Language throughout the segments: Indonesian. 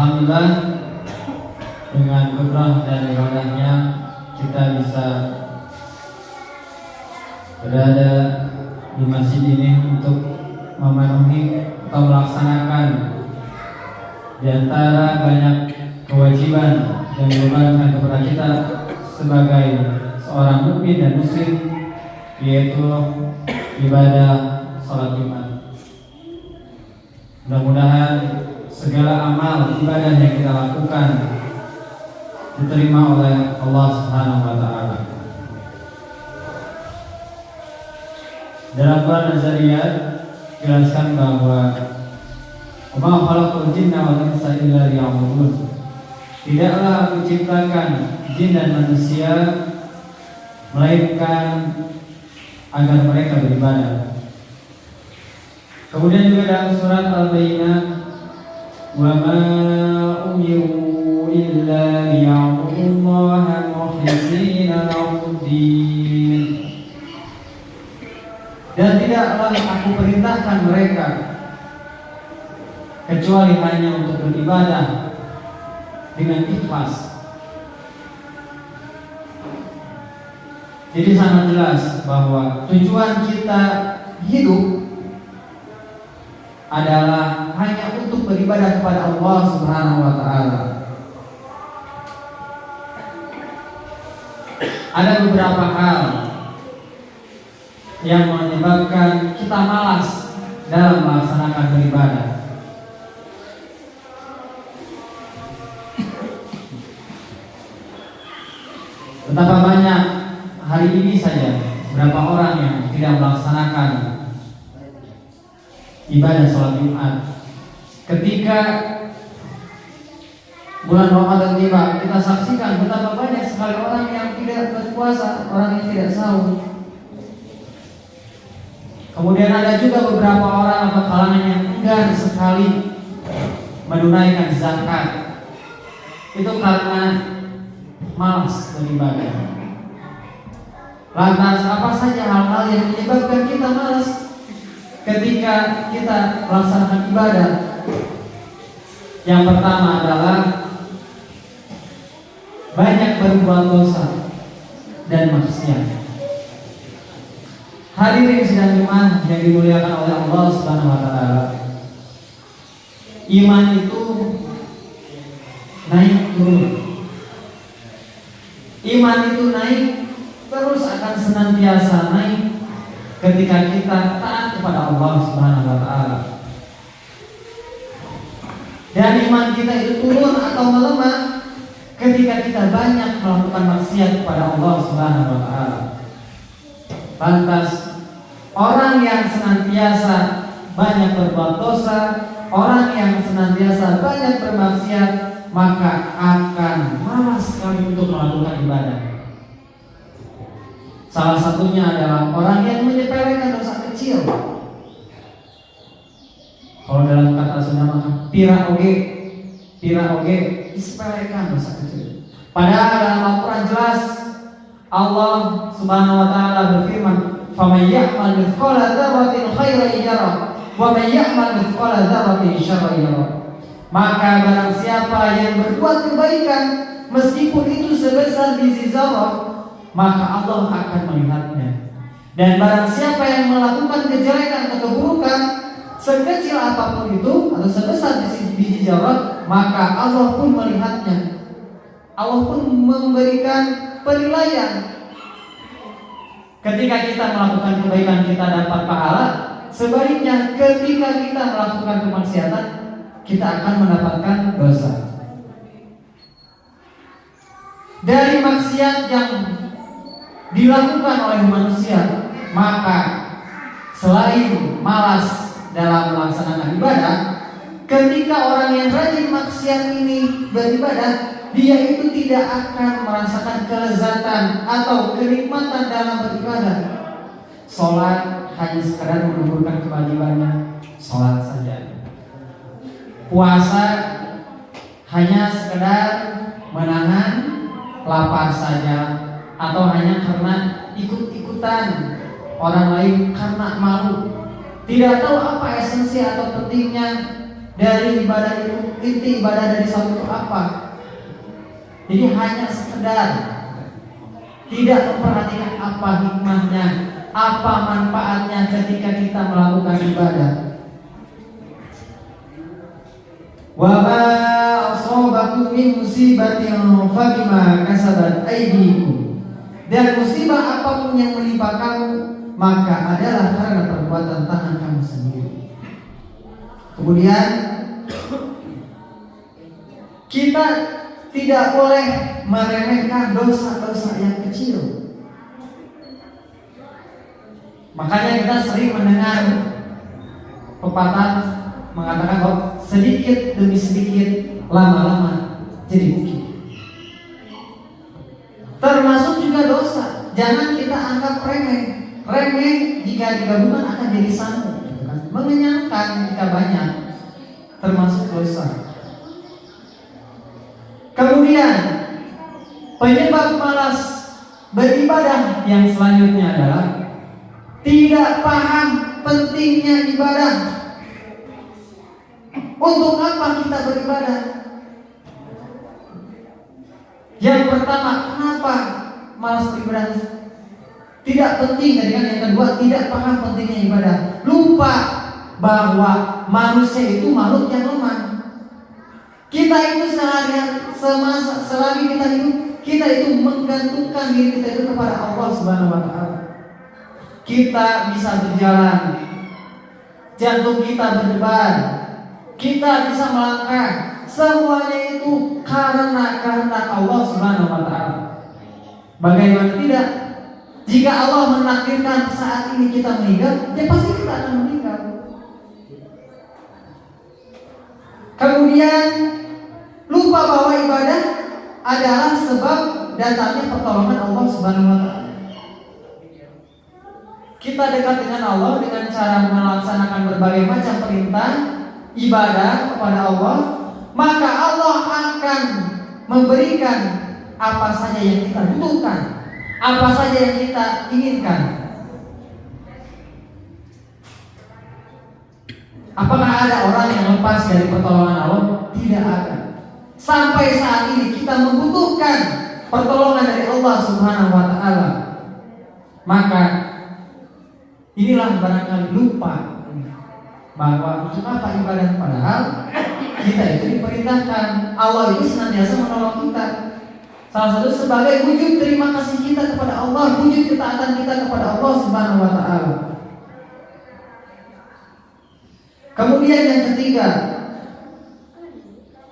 Alhamdulillah, dengan kudrah dan iradahnya kita bisa berada di masjid ini untuk memenuhi atau melaksanakan di antara banyak kewajiban yang dibebankan kepada kita sebagai seorang mukmin dan muslim, yaitu ibadah salat Jumat. Mudah-mudahan segala amal ibadah yang kita lakukan diterima oleh Allah Subhanahu wa taala. Dalam Quran Az-Zariyat jelaskan bahwa "Wa ma khalaqul jinna wal insa illa liya'budun." Tidaklah aku ciptakan jin dan manusia melainkan agar mereka beribadah. Kemudian juga dalam surat Al-Bayyinah, "Wa ma umiru illa liya'budullaha mukhlishina lahu-d-din." Dan tidaklah aku perintahkan mereka kecuali hanya untuk beribadah dengan ikhlas. Jadi sangat jelas bahwa tujuan kita hidup adalah hanya untuk beribadah kepada Allah Subhanahu wa taala. Ada beberapa hal yang menyebabkan kita malas dalam melaksanakan beribadah. Betapa banyak hari ini saja berapa orang yang tidak melaksanakan ibadah sholat Jumat. Ketika bulan Ramadan tiba, kita saksikan betapa banyak sekali orang yang tidak berpuasa, orang yang tidak sahur. Kemudian ada juga beberapa orang atau kalangan yang enggan sekali menunaikan zakat. Itu karena malas beribadah. Lantas apa saja hal-hal yang menyebabkan kita malas ketika kita melaksanakan ibadah? Yang pertama adalah banyak berbuat dosa dan maksiat. Hadirin sidang Jumat yang dimuliakan oleh Allah Subhanahu wa taala. Iman itu naik turun. Iman itu naik terus akan senantiasa naik ketika kita taat kepada Allah Subhanahu wa taala. Dan iman kita itu turun atau melemah ketika kita banyak melakukan maksiat kepada Allah Subhanahu wa taala. Lantas orang yang senantiasa banyak berbuat dosa, orang yang senantiasa banyak bermaksiat, maka akan malas sekali untuk melakukan ibadah. Salah satunya adalah orang yang menyepelekan dosa kecil. Kalau dalam kata Sunda maka pira oge disepelekan dosa kecil. Padahal dalam Al-Quran jelas Allah Subhanahu wa taala berfirman, "Faman ya'mal mithqala dzarratin khairan yarah, wa man ya'mal mithqala dzarratin syarran yarah." Maka barang siapa yang berbuat kebaikan meskipun itu sebesar biji zarah, maka Allah akan melihatnya. Dan barang siapa yang melakukan kejelekan atau keburukan sekecil apapun itu atau sebesar biji zarah, maka Allah pun melihatnya. Allah pun memberikan penilaian. Ketika kita melakukan kebaikan kita dapat pahala, sebaliknya ketika kita melakukan kemaksiatan kita akan mendapatkan dosa. Dari maksiat yang dilakukan oleh manusia, maka selain malas dalam melaksanakan ibadah, ketika orang yang rajin maksiat ini beribadah, dia itu tidak akan merasakan kelezatan atau kenikmatan dalam beribadah. Sholat hanya sekadar menggugurkan kewajibannya, sholat saja. Puasa hanya sekedar menahan lapar saja, atau hanya karena ikut-ikutan orang lain karena malu, tidak tahu apa esensi atau pentingnya dari ibadah itu, inti ibadah dari sholat itu apa. Jadi hanya sekedar tidak memperhatikan apa hikmahnya, apa manfaatnya ketika kita melakukan ibadah. Wa ma asabakum min musibatin fa bima kasabat aydikum. Dan musibah apapun yang menimpa kamu maka adalah karena perbuatan tangan kamu sendiri. Kemudian kita tidak boleh meremehkan dosa-dosa yang kecil. Makanya kita sering mendengar pepatah mengatakan bahwa sedikit demi sedikit lama-lama jadi bukit. Termasuk juga dosa. Jangan kita anggap remeh. Remeh jika digabungkan akan jadi satu, gitu kan? Mengenyangkan jika banyak, termasuk dosa. Kemudian penyebab malas beribadah yang selanjutnya adalah tidak paham pentingnya ibadah. Untuk apa kita beribadah? Yang pertama, kenapa malas beribadah? Tidak penting. Dan yang kedua, tidak paham pentingnya ibadah. Lupa bahwa manusia itu makhluk yang lemah. Kita itu seharian selagi kita hidup, kita itu menggantungkan diri kita itu kepada Allah Subhanahu wa Ta'ala. Kita bisa berjalan, jantung kita berdebar, kita bisa melangkah, semuanya itu karena kehendak Allah Subhanahu wa Ta'ala. Bagaimana tidak? Jika Allah menakdirkan saat ini kita meninggal, ya pasti kita akan meninggal. Kemudian lupa bahwa ibadah adalah sebab datangnya pertolongan Allah Subhanahu wa Ta'ala. Kita dekat dengan Allah dengan cara melaksanakan berbagai macam perintah ibadah kepada Allah, maka Allah akan memberikan apa saja yang kita butuhkan, apa saja yang kita inginkan. Apakah ada orang yang lepas dari pertolongan Allah? Tidak ada. Sampai saat ini kita membutuhkan pertolongan dari Allah Subhanahu wa Ta'ala. Maka inilah barangkali lupa bahwa untuk apa ibadah, padahal kita itu diperintahkan. Allah itu senantiasa menolong kita. Salah satu sebagai wujud terima kasih kita kepada Allah, wujud ketaatan kita kepada Allah Subhanahu wa Ta'ala. Kemudian yang ketiga,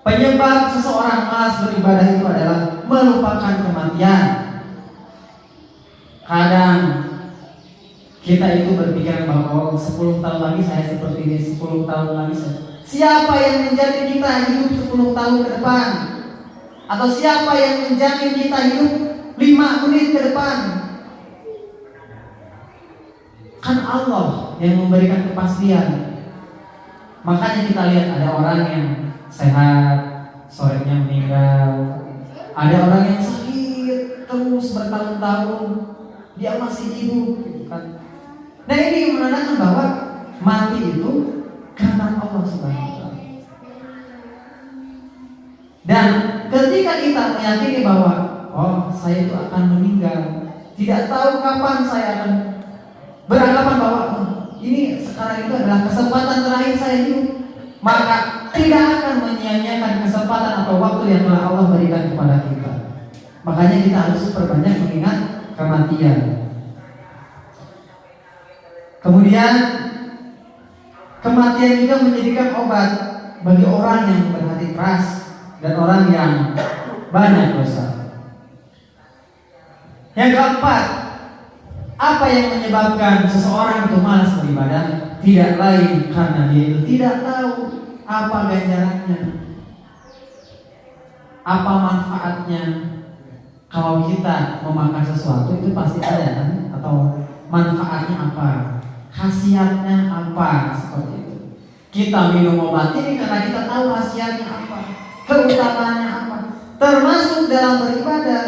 penyebab seseorang malas beribadah itu adalah melupakan kematian. Kadang kita itu berpikiran bahwa 10 tahun lagi saya seperti ini, 10 tahun lagi saya. Siapa yang menjamin kita hidup 10 tahun ke depan? Atau siapa yang menjamin kita hidup 5 menit ke depan? Kan Allah yang memberikan kepastian. Makanya kita lihat ada orang yang sehat, sorenya meninggal. Ada orang yang sakit terus bertahun-tahun, dia masih hidup, gitu kan. Nah ini menandakan bahwa mati itu karena Allah Subhanahu wa Ta'ala. Dan ketika kita meyakini bahwa saya itu akan meninggal, tidak tahu kapan saya akan beranggapan bahwa ini sekarang itu adalah kesempatan terakhir saya hidup, maka tidak akan menyia-nyiakan kesempatan atau waktu yang telah Allah berikan kepada kita. Makanya kita harus perbanyak mengingat kematian. Kemudian kematian juga menjadikan obat bagi orang yang berhati keras dan orang yang banyak dosa. Yang keempat, apa yang menyebabkan seseorang itu malas beribadah? Tidak lain karena dia itu tidak tahu apa ganjarannya, apa manfaatnya. Kalau kita memakan sesuatu itu pasti ada kan? Atau manfaatnya apa, khasiatnya apa, seperti itu. Kita minum obat ini karena kita tahu khasiatnya apa, keutamaannya apa. Termasuk dalam beribadah.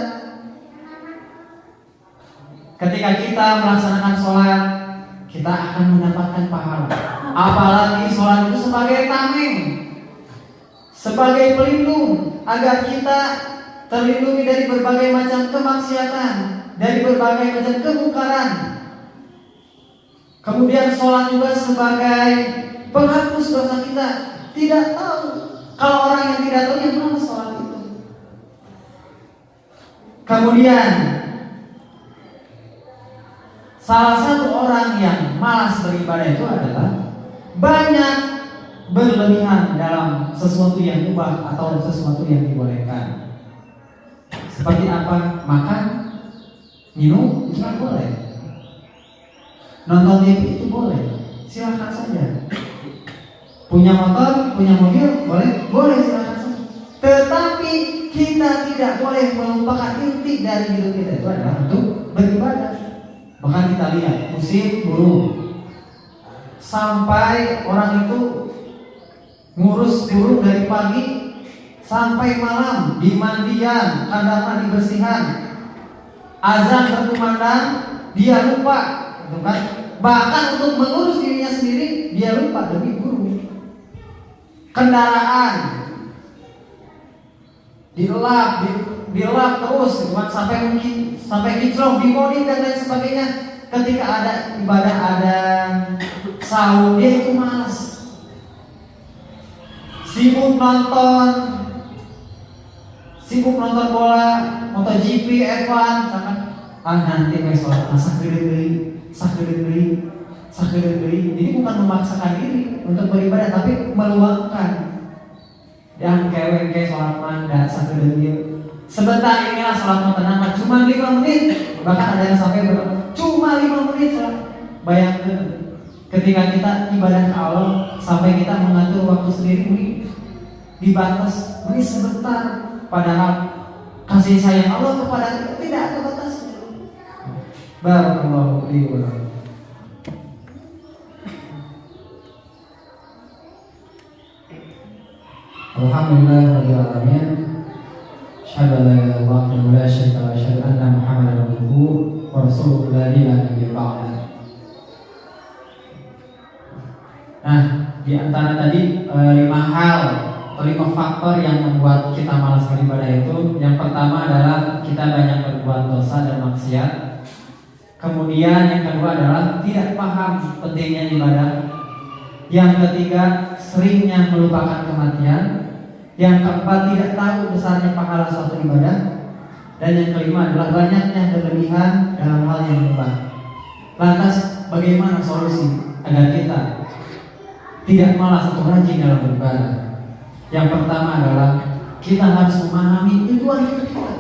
Ketika kita melaksanakan sholat, kita akan mendapatkan pahala. Apalagi sholat itu sebagai tameng, sebagai pelindung agar kita terlindungi dari berbagai macam kemaksiatan, dari berbagai macam kemungkaran. Kemudian sholat juga sebagai penghapus dosa kita. Tidak tahu, kalau orang yang tidak tahu yang mana sholat itu. Kemudian salah satu orang yang malas beribadah itu adalah banyak berlebihan dalam sesuatu yang mubah atau sesuatu yang dibolehkan. Seperti apa? Makan, minum, itu kan boleh. Nonton TV itu boleh, silakan saja. Punya motor, punya mobil, boleh? Boleh, silakan saja. Tetapi kita tidak boleh melupakan inti dari hidup kita itu adalah untuk beribadah. Bahkan kita lihat musik, burung, sampai orang itu ngurus burung dari pagi sampai malam, di mandian, kandang mandi bersihan, azan berkumandang, dia lupa, gitu kan? Bahkan untuk mengurus dirinya sendiri dia lupa demi burung. Kendaraan dilap terus, gitu kan? Sampai kinclong, dimodif dan lain sebagainya. Ketika ada ibadah, ada sahur, dia itu malas, sibuk nonton bola, MotoGP, F1, nanti sholat sakit. Ini bukan memaksakan diri untuk beribadah, tapi meluangkan. Yang kewek sholat manda sakit. Sebentar inilah sholat tenang, cuma 5 menit. Bahkan ada yang sampai cuma 5 menit sholat. Bayangkan ketika kita ibadah ke Allah, sampai kita mengatur waktu sendiri, dibatas, ini sebentar. Padahal kasih sayang Allah kepada kita tidak ada batasnya. Barakallahu fiikum. Alhamdulillahirabbil alamin. Asyhadu an la ilaha illallah wa la syarika lahu wa asyhadu anna Muhammadan abduhu wa rasuluhu la ilaha illallah. Nah, di antara tadi 5 hal atau 5 faktor yang membuat kita malas beribadah itu, yang pertama adalah kita banyak berbuat dosa dan maksiat. Kemudian yang kedua adalah tidak paham pentingnya ibadah. Yang ketiga, seringnya melupakan kematian. Yang keempat, tidak tahu besarnya pahala suatu ibadah. Dan yang kelima adalah banyaknya berlebihan dalam hal yang mubah. Lantas bagaimana solusi agar kita tidak malas atau rajin dalam beribadah? Yang pertama adalah kita harus memahami tujuan hidup kita.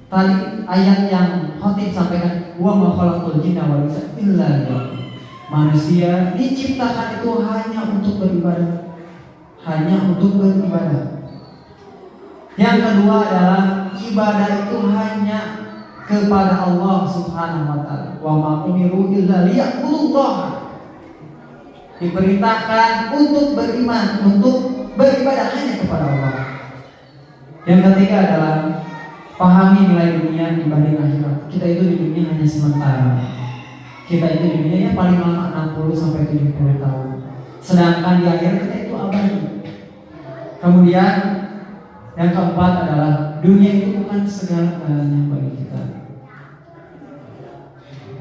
Tadi ayat yang khotib sampaikan, wa ma khalaqtul jinna wal insa illa liya'budun. Manusia diciptakan itu hanya untuk beribadah. Yang kedua adalah ibadah itu hanya kepada Allah Subhanahu wa taala. Wa ma umiru illa liya'budullah. Diperintahkan untuk beriman, untuk beribadah hanya kepada Allah. Yang ketiga adalah pahami nilai dunia dibanding akhirat. Kita itu di dunia hanya sementara. Kita itu di dunia paling lama 60 sampai 70 tahun. Sedangkan di akhirat kita itu abadi. Kemudian yang keempat adalah dunia itu bukan segala-galanya bagi kita.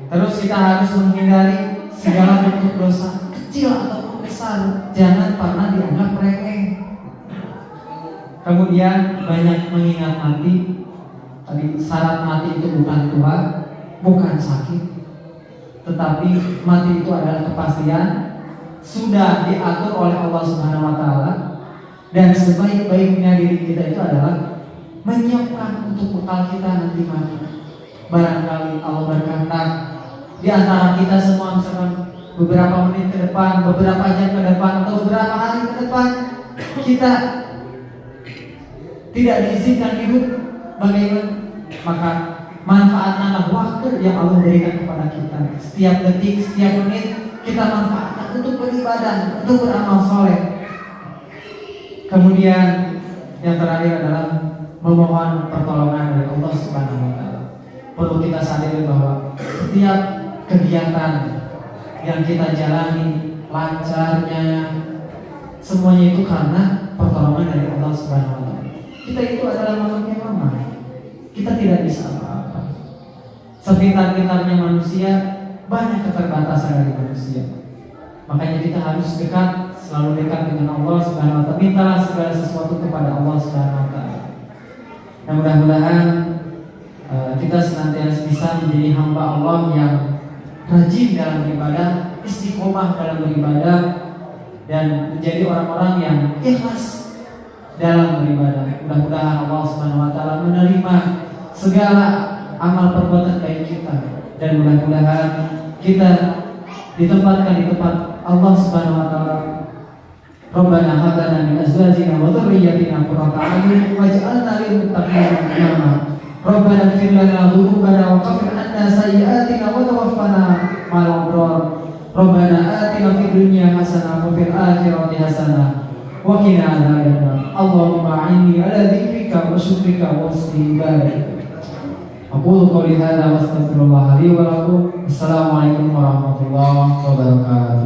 Terus kita harus menghindari segala bentuk dosa, kecil ataupun besar, jangan pernah dianggap remeh. Kemudian banyak mengingat mati. Tadi syarat mati itu bukan tua, bukan sakit, tetapi mati itu adalah kepastian, sudah diatur oleh Allah Subhanahu wa taala. Dan sebaik-baiknya diri kita itu adalah menyiapkan untuk bekal kita nanti mati. Barangkali Allah berkata di antara kita semua, misalkan beberapa menit ke depan, beberapa jam ke depan, atau beberapa hari ke depan, kita tidak diizinkan hidup, bagaimana? Maka manfaatkanlah waktu yang Allah berikan kepada kita. Setiap detik, setiap menit kita manfaatkan untuk beribadah, untuk beramal soleh. Kemudian yang terakhir adalah memohon pertolongan dari Allah Subhanahu wa taala. Perlu kita sadari bahwa setiap kegiatan yang kita jalani, lancarnya, semuanya itu karena pertolongan dari Allah Subhanahu wa taala. Kita itu adalah makhluk yang lemah. Kita tidak bisa apa-apa. Sepintar-pintarnya manusia, banyak keterbatasan dari manusia. Makanya kita harus dekat, selalu dekat dengan Allah Subhanahu wa taala. Mintalah segala sesuatu kepada Allah Subhanahu wa taala. Dan mudah-mudahan kita senantiasa bisa menjadi hamba Allah yang rajin dalam beribadah, istiqomah dalam beribadah, dan menjadi orang-orang yang ikhlas dalam beribadah. Mudah-mudahan Allah Subhanahu wa taala menerima segala amal perbuatan baik kita, dan mudah-mudahan kita ditempatkan di tempat Allah Subhanahu wa taala. Rabbana hab lana min azwajina wa dhurriyyatina qurrata a'yun waj'alna lil muttaqina imama. Rabbana ighfir lana dhunubana wa kaffir 'anna sayyi'atina wa tawaffana ma'al abrar. Rabbana atina fid dunya hasanah wa fil akhirati hasanah wa qina adzabannar. Allahumma a'inni 'ala dzikrika wa syukrika wa husni ibadatik. Aqulu qouli hadza wa astaghfirullah li wa lakum. Assalamualaikum warahmatullahi wabarakatuh.